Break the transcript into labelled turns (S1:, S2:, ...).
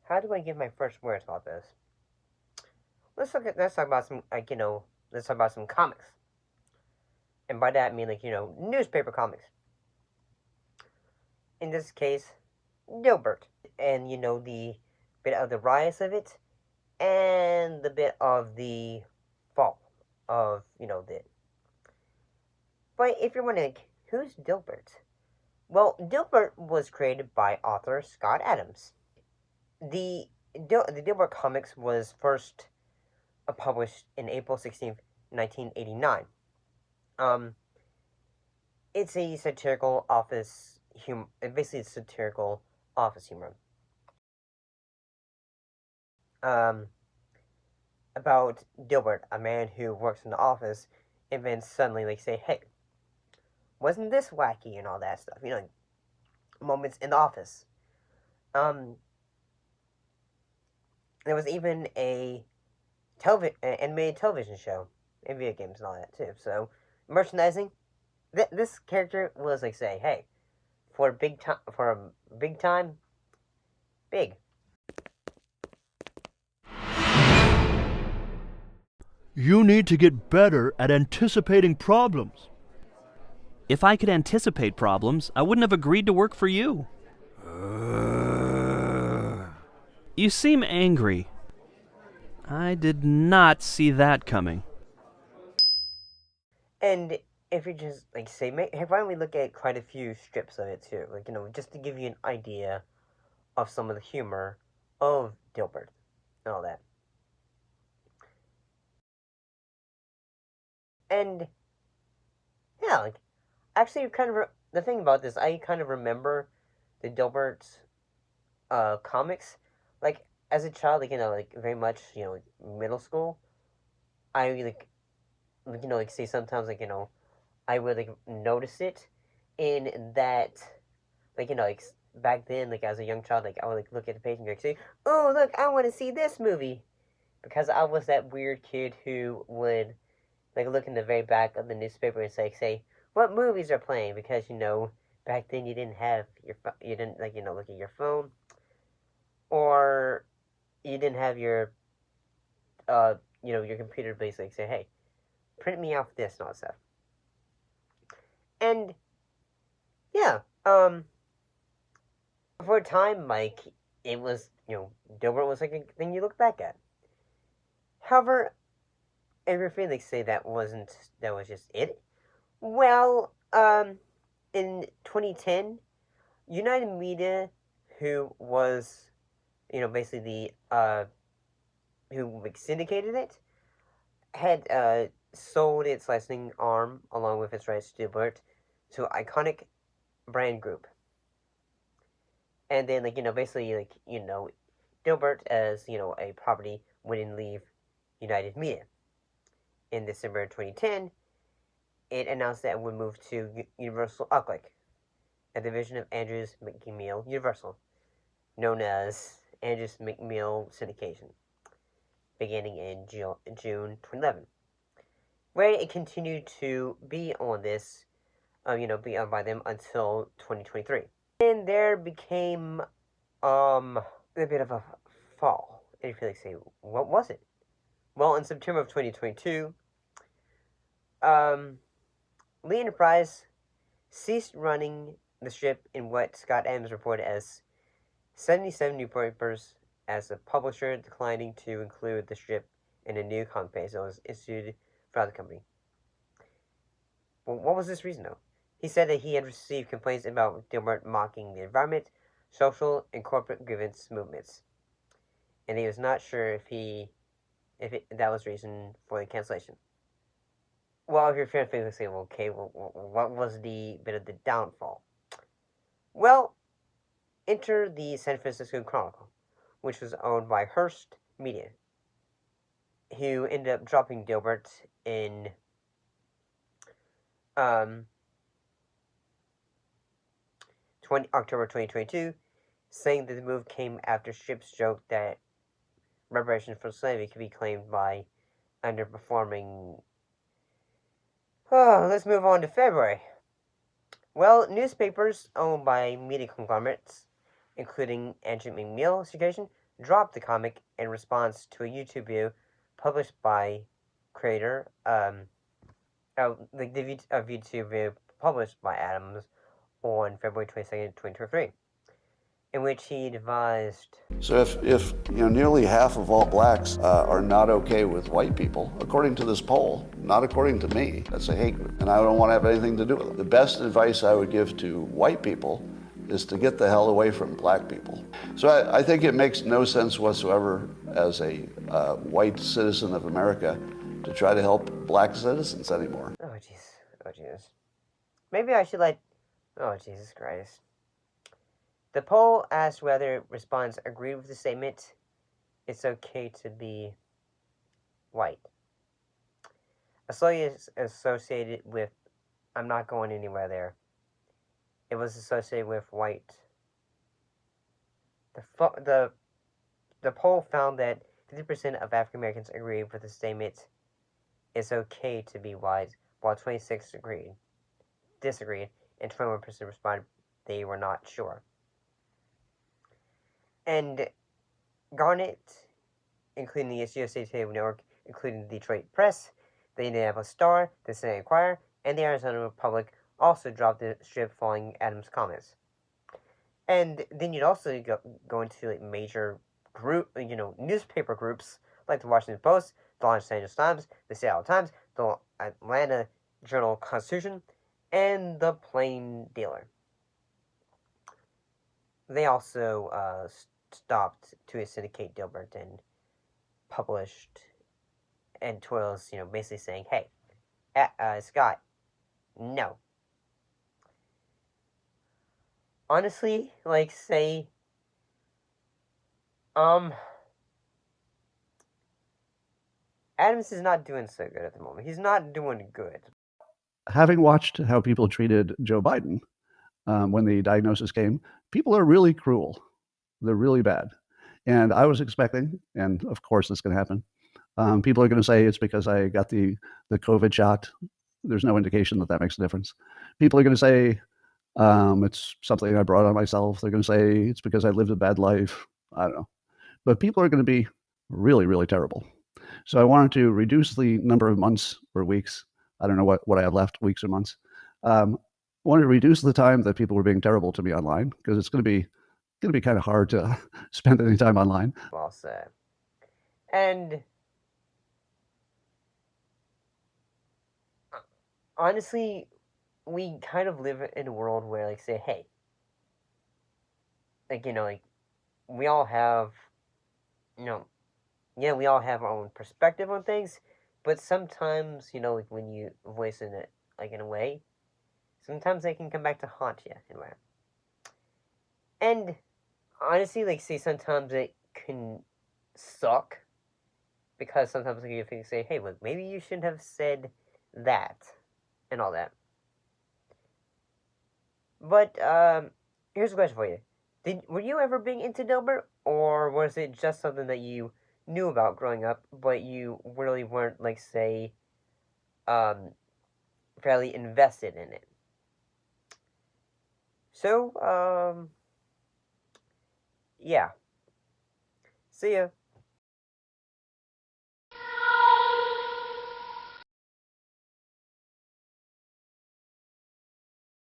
S1: How do I give my first words about this? Let's talk about some let's talk about some comics. And by that I mean newspaper comics. In this case, Dilbert. And the bit of the rise of it and the bit of the fall of, the But if you're wondering, who's Dilbert? Well, Dilbert was created by author Scott Adams. The Dilbert Comics was first published in April 16th, 1989. Um, it's a satirical office humor. Basically, it's satirical office humor. Um, about Dilbert, a man who works in the office, and then suddenly say, "Hey, wasn't this wacky?" and all that stuff. Moments in the office. Um, there was even a animated television show, and video games and all that too. So merchandising. This character was say, "Hey, for a big time, big."
S2: You need to get better at anticipating problems.
S3: If I could anticipate problems, I wouldn't have agreed to work for you. You seem angry. I did not see that coming.
S1: And if you just why don't we look at quite a few strips of it too, just to give you an idea of some of the humor of Dilbert and all that. And yeah, actually, the thing about this, I kind of remember the Dilbert comics, as a child, very much, middle school. I say sometimes I would notice it in that back then as a young child I would look at the page and say, "Oh, look, I want to see this movie," because I was that weird kid who would look in the very back of the newspaper and say what movies are playing, because back then you didn't have you didn't look at your phone, or you didn't have your your computer basically say, "Hey, print me off this," and all that stuff. And yeah, for a time, it was, Dilbert was a thing you look back at. However, everything they say that was just it. Well, in 2010, United Media, who was, basically who syndicated it, had sold its licensing arm along with its rights to Dilbert to Iconic Brand Group. And then, basically, Dilbert as, a property wouldn't leave United Media. In December 2010, it announced that it would move to Universal Uclick, a division of Andrews McMeel Universal, known as Andrews McMeel Syndication, beginning in June 2011, where it continued to be on this, be owned by them until 2023. And there became a bit of a fall. And if you say, what was it? Well, in September of 2022, Lee Enterprise ceased running the strip in what Scott Adams reported as 77 newspapers, as the publisher declining to include the strip in a new comic page that was issued throughout the company. Well, what was this reason, though? He said that he had received complaints about Dilbert mocking the environment, social, and corporate grievance movements, and he was not sure that was the reason for the cancellation. Well, if you're fair to say, well, okay, what was the bit of the downfall? Well, enter the San Francisco Chronicle, which was owned by Hearst Media, who ended up dropping Dilbert in October 2022, saying that the move came after strips joked that reparations for slavery could be claimed by underperforming. Oh, let's move on to February. Well, newspapers owned by media conglomerates, including Andrew McMeel Syndication, dropped the comic in response to a YouTube video published by creator, the YouTube video published by Adams on February 22nd, 2023, in which he advised.
S4: So if nearly half of all blacks are not okay with white people, according to this poll, not according to me, that's a hate group, and I don't want to have anything to do with it. The best advice I would give to white people is to get the hell away from black people. So I think it makes no sense whatsoever as a white citizen of America to try to help black citizens anymore.
S1: Oh, jeez. Oh, Jesus. Maybe I should Oh, Jesus Christ. The poll asked whether respondents agreed with the statement, "It's okay to be white." A study is associated with, I'm not going anywhere there. It was associated with white. The poll found that 50% of African Americans agreed with the statement, "It's okay to be white," while 26% disagreed, and 21% responded they were not sure. And Garnet, including the USA Today Network, including the Detroit Press, the Indianapolis Star, the Cincinnati Enquirer, and the Arizona Republic, also dropped the strip following Adams' comments. And then you'd also go into major newspaper groups like the Washington Post, the Los Angeles Times, the Seattle Times, the Atlanta Journal-Constitution, and the Plain Dealer. They also stopped to syndicate Dilbert and published editorials, basically saying, "Hey, Scott, no." Honestly, say, Adams is not doing so good at the moment. He's not doing good.
S5: Having watched how people treated Joe Biden when the diagnosis came, people are really cruel. They're really bad. And I was expecting, and of course it's going to happen, people are going to say it's because I got the COVID shot. There's no indication that makes a difference. People are going to say it's something I brought on myself. They're going to say it's because I lived a bad life. I don't know. But people are going to be really, really terrible. So I wanted to reduce the number of months or weeks. I don't know what I have left, weeks or months. I wanted to reduce the time that people were being terrible to me online, because it's going to be kind of hard to spend any time online.
S1: Well said. And honestly, we kind of live in a world where, say, hey, we all have, we all have our own perspective on things, but sometimes, when you voice it, in a way, sometimes they can come back to haunt you in a way. And honestly, say, sometimes it can suck, because sometimes you think, say, hey, look, maybe you shouldn't have said that, and all that. But, here's a question for you. Were you ever being into Dilbert, or was it just something that you knew about growing up, but you really weren't, say, fairly invested in it? So, yeah. See ya.